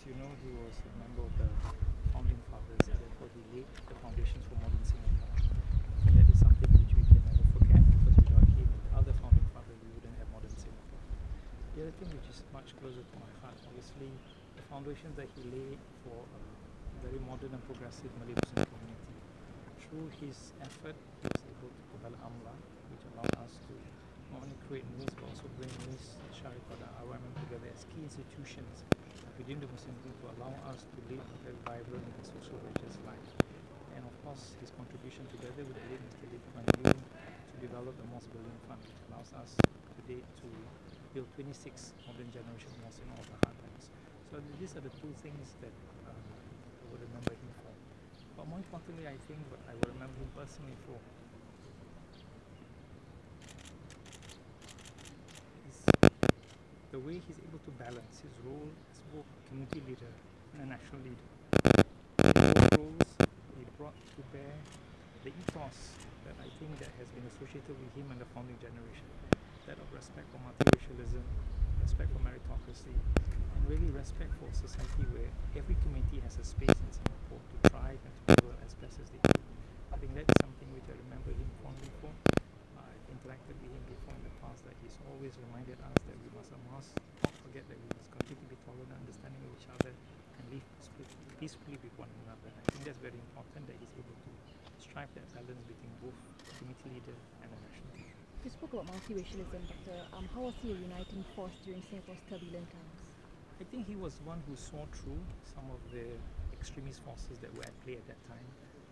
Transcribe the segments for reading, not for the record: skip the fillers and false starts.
you know, he was a member of the founding fathers, and therefore he laid the foundations for modern Singapore. And that is something which we can never forget, because without him and other founding fathers, we wouldn't have modern Singapore. The other thing which is much closer to my heart, obviously, the foundations that he laid for a very modern and progressive Malay Muslim community. Through his effort, he was able to develop AMLA, which allowed us to not only create MIS but also bring MIS, Syarikat dan RMM together as key institutions within the Muslim group to allow us to live a very vibrant and social religious life. And of course, his contribution together with the late Mr. to develop the Mosque Building Fund, which allows us today to build 26 modern generation mosques in all the heartlands. So these are the two things that I would remember him for. But more importantly, I think what I will remember him personally for is the way he's able to balance his role as both a community leader and a national leader. In both roles, he brought to bear the ethos that I think that has been associated with him and the founding generation, that of respect for multiracialism, respect for meritocracy, and really respect for a society where every community has a space in Singapore to thrive and to grow as best as they can. I think that is something which I remember him fondly for. I've interacted with him before in the past, that he's always reminded us that we must not forget that we must continue to be tolerant, understanding of each other, and live peacefully with one another. I think that's very important, that he's able to strive that balance between both a community leader and a national leader. You spoke about multiracialism, Doctor. How was he a uniting force during Singapore's turbulent times? I think he was one who saw through some of the extremist forces that were at play at that time,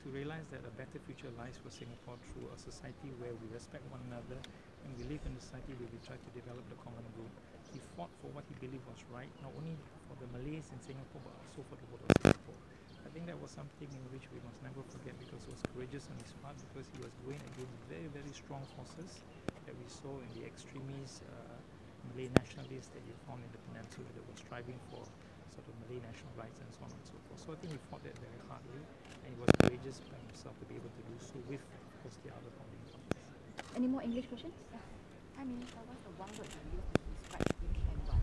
to realize that a better future lies for Singapore through a society where we respect one another and we live in a society where we try to develop the common good. He fought for what he believed was right, not only for the Malays in Singapore but also for the whole of Singapore. I think that was something in which we must never forget, because it was courageous on his part, because he was going against very, very strong forces that we saw in the extremist Malay nationalists that you found in the peninsula that were striving for sort of Malay national rights and so on and so forth. So I think he fought that very hardly, and he was courageous by himself to be able to do so with, of course, the other founding fathers. Any more English questions? I mean, what's the one word you use to describe him and why?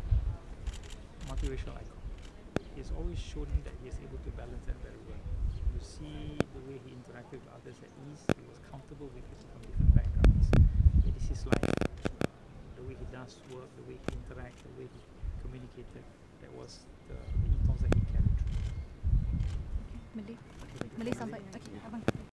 Multiracial icon. He's always shown that he is able to balance that very well. You see the way he interacted with others at ease. He was comfortable with people from different backgrounds. It is his life. The way he does work, the way he interacts, the way he communicated, that was the ethos that he carried through. Malay sampai. Okay, abang.